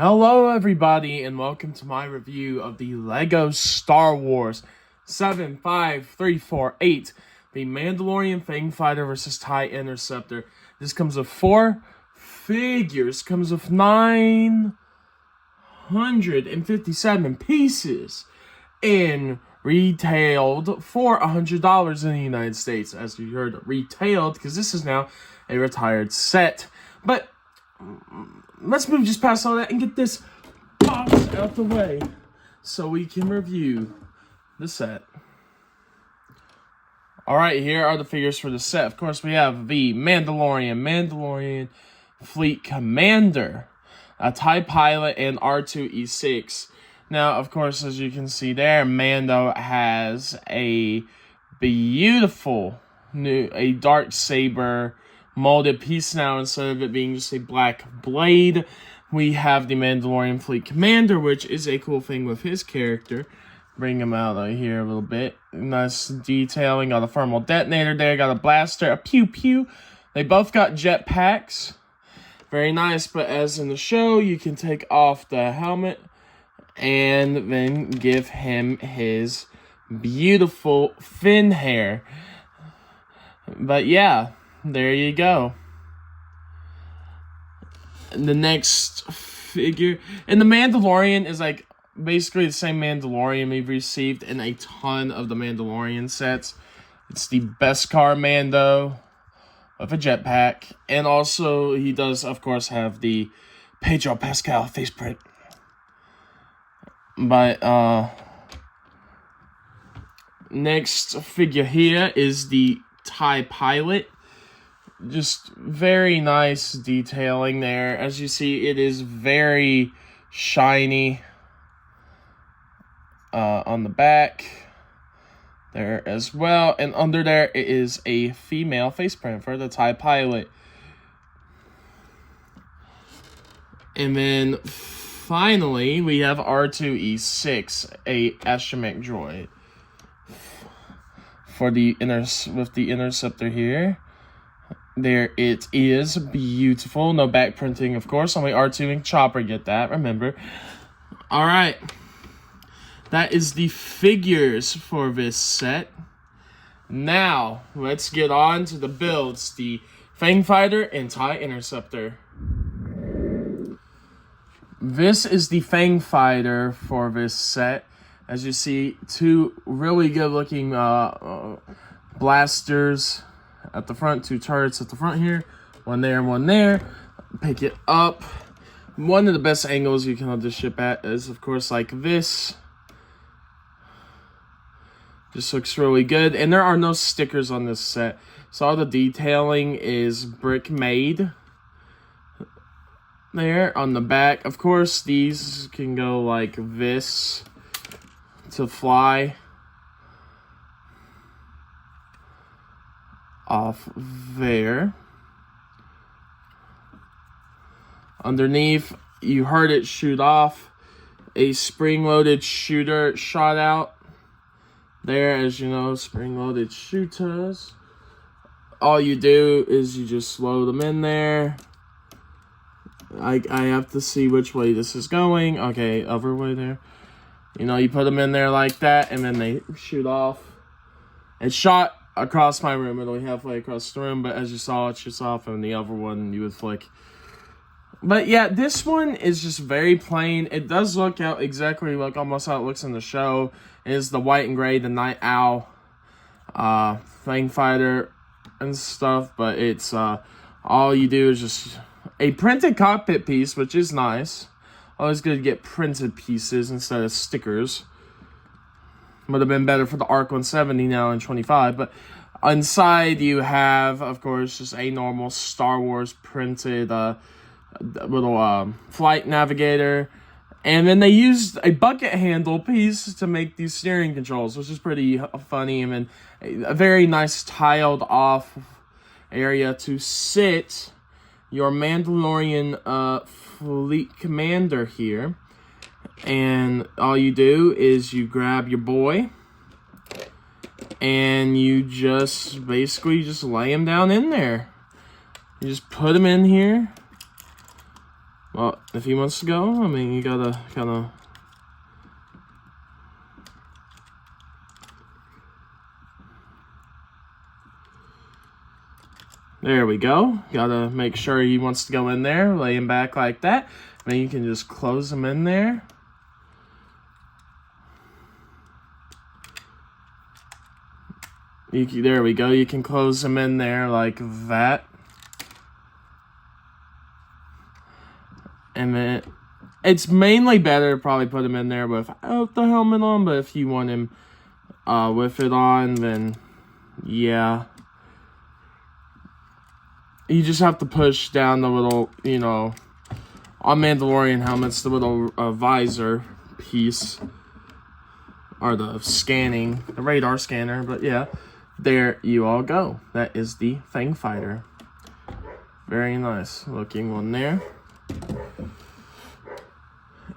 Hello everybody and welcome to my review of the LEGO Star Wars 75348, the Mandalorian Fang Fighter versus TIE Interceptor. This comes with 4 figures, comes with 957 pieces, and retailed for $100 in the United States. As you heard, retailed, because this is now a retired set. But let's move just past all that and get this box out the way so we can review the set. Alright, here are the figures for the set. Of course, we have the Mandalorian Fleet Commander, a TIE Pilot, and R2-E6. Now, of course, as you can see there, Mando has a beautiful a dark saber molded piece now. Instead of it being just a black blade, we have the Mandalorian Fleet Commander, which is a cool thing with his character. Bring him out of here a little bit. Nice detailing. Got a thermal detonator there. Got a blaster. A pew pew. They both got jetpacks. Very nice. But as in the show, you can take off the helmet and then give him his beautiful fin hair. But yeah, there you go. The next figure, and the Mandalorian is like basically the same Mandalorian we've received in a ton of the Mandalorian sets. It's the Beskar Mando with a jetpack, and also he does, of course, have the Pedro Pascal faceprint. But next figure here is the TIE Pilot. Just very nice detailing there. As you see, it is very shiny on the back there as well. And under there, it is a female faceprint for the TIE Pilot. And then finally, we have R2-E6, a astromech droid for the with the Interceptor here. There it is, beautiful. No back printing, of course. Only R2 and Chopper get that, remember. Alright. That is the figures for this set. Now, let's get on to the builds. The Fang Fighter and TIE Interceptor. This is the Fang Fighter for this set. As you see, 2 really good looking blasters at the front, 2 turrets at the front here, one there and one there. Pick it up. One of the best angles you can hold this ship at is, of course, like this. Just looks really good. And there are no stickers on this set, so all the detailing is brick made. There on the back, of course, these can go like this to fly off there. Underneath, you heard it shoot off. A spring-loaded shooter shot out there, as you know, spring-loaded shooters. All you do is you just load them in there. I have to see which way this is going. Okay, other way there. You know, you put them in there like that, and then they shoot off. It shot across my room, it'll be halfway across the room, but as you saw, it shoots off, and the other one you would flick. But yeah, this one is just very plain. It does look out exactly like almost how it looks in the show. It is the white and gray, the Night Owl, Fang Fighter and stuff, but it's all you do is just a printed cockpit piece, which is nice. Always good to get printed pieces instead of stickers. Would have been better for the ARC 170 now in 25, but inside you have, of course, just a normal Star Wars printed little flight navigator, and then they used a bucket handle piece to make these steering controls, which is pretty funny, and then a very nice tiled off area to sit your Mandalorian Fleet Commander here. And all you do is you grab your boy and you just basically just lay him down in there. You just put him in here Well, if he wants to go, I mean, you gotta kind of... There we go. Gotta make sure he wants to go in there, lay him back like that. Then you can just close him in there. There we go. You can close him in there like that. And then it's mainly better to probably put him in there without the helmet on, but if you want him with it on, then yeah. You just have to push down the little, you know, on Mandalorian helmets, the little visor piece, or the radar scanner, but yeah, there you all go. That is the Fang Fighter. Very nice looking one there.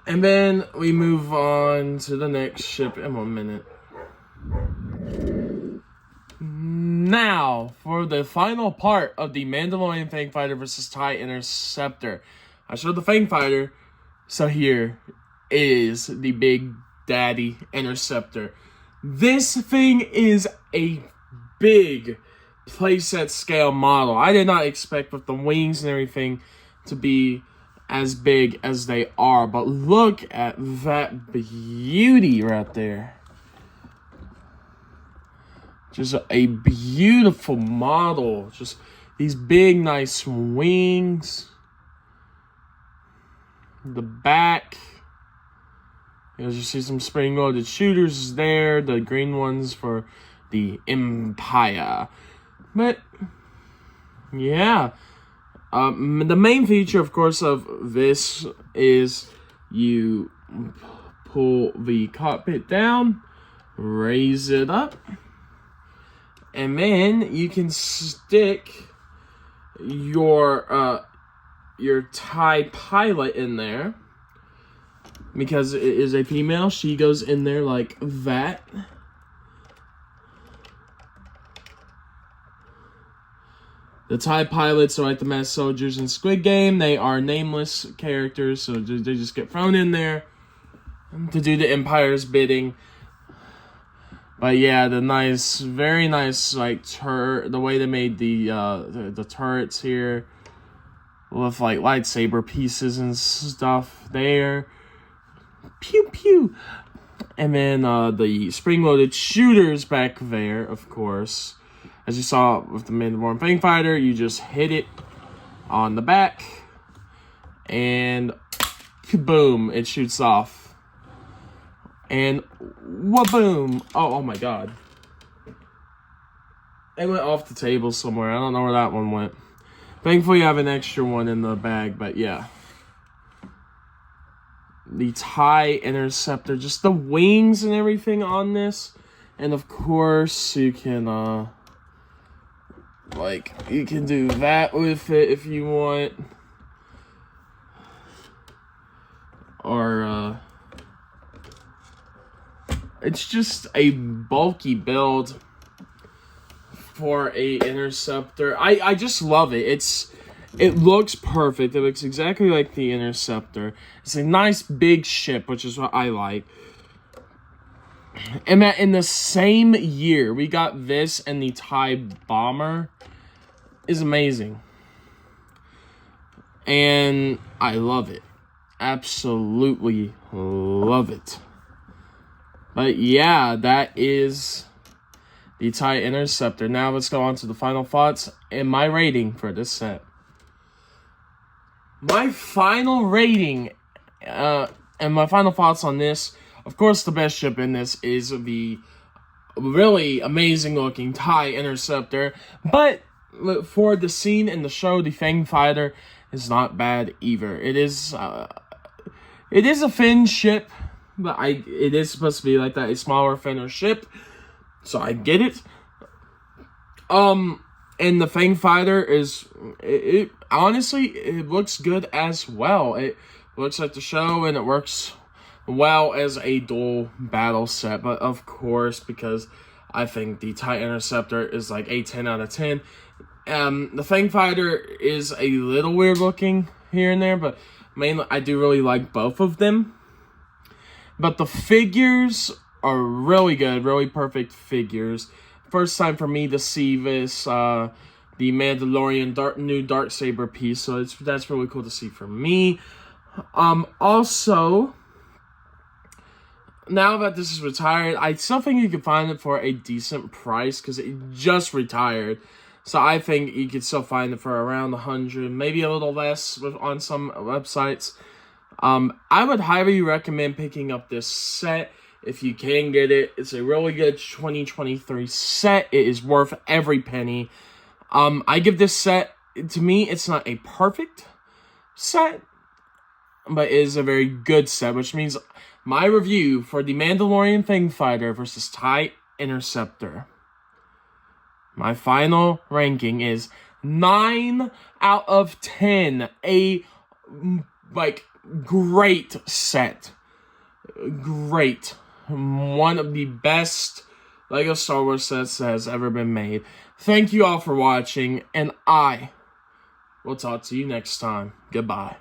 And then we move on to the next ship in 1 minute. Now, for the final part of the Mandalorian Fang Fighter versus TIE Interceptor. I showed the Fang Fighter, so here is the Big Daddy Interceptor. This thing is a big playset scale model. I did not expect with the wings and everything to be as big as they are, but look at that beauty right there. Just a beautiful model. Just these big, nice wings. The back. You see some spring-loaded shooters there. The green ones for the Empire. But, yeah. The main feature, of course, of this is you pull the cockpit down, raise it up, and then you can stick your TIE pilot in there. Because it is a female, she goes in there like that. The TIE pilots are like the masked soldiers in Squid Game. They are nameless characters, so they just get thrown in there to do the Empire's bidding. But yeah, the nice, very nice, like, the way they made the turrets here with, like, lightsaber pieces and stuff there. Pew, pew. And then the spring-loaded shooters back there, of course. As you saw with the Mandalorian Fang Fighter, you just hit it on the back. And boom, it shoots off. And waboom. Oh my god. It went off the table somewhere. I don't know where that one went. Thankfully, I have an extra one in the bag, but yeah. The TIE Interceptor, just the wings and everything on this. And of course, you can, you can do that with it if you want. Or, it's just a bulky build for a Interceptor. I just love it. It looks perfect. It looks exactly like the Interceptor. It's a nice big ship, which is what I like. And that in the same year, we got this and the TIE Bomber. Is amazing. And I love it. Absolutely love it. But yeah, that is the TIE Interceptor. Now let's go on to the final thoughts and my rating for this set. My final rating and my final thoughts on this, of course, the best ship in this is the really amazing looking TIE Interceptor. But for the scene in the show, the Fang Fighter is not bad either. It is a fin ship, but it is supposed to be like that, a smaller finner ship. So I get it. And the Fang Fighter is, honestly, it looks good as well. It looks like the show, and it works well as a dual battle set. But of course, because I think the TIE Interceptor is like a 10 out of 10. The Fang Fighter is a little weird looking here and there, but Mainly, I do really like both of them. But the figures are really good, really perfect figures. First time for me to see this, the Mandalorian new Darksaber piece, so that's really cool to see for me. Also, now that this is retired, I still think you can find it for a decent price because it just retired. So I think you could still find it for around 100, maybe a little less on some websites. I would highly recommend picking up this set if you can get it. It's a really good 2023 set. It is worth every penny. I give this set, to me, it's not a perfect set, but it is a very good set, which means my review for the Mandalorian Fang Fighter versus TIE Interceptor. My final ranking is 9 out of 10. A, great set. Great. One of the best LEGO Star Wars sets that has ever been made. Thank you all for watching, and I will talk to you next time. Goodbye.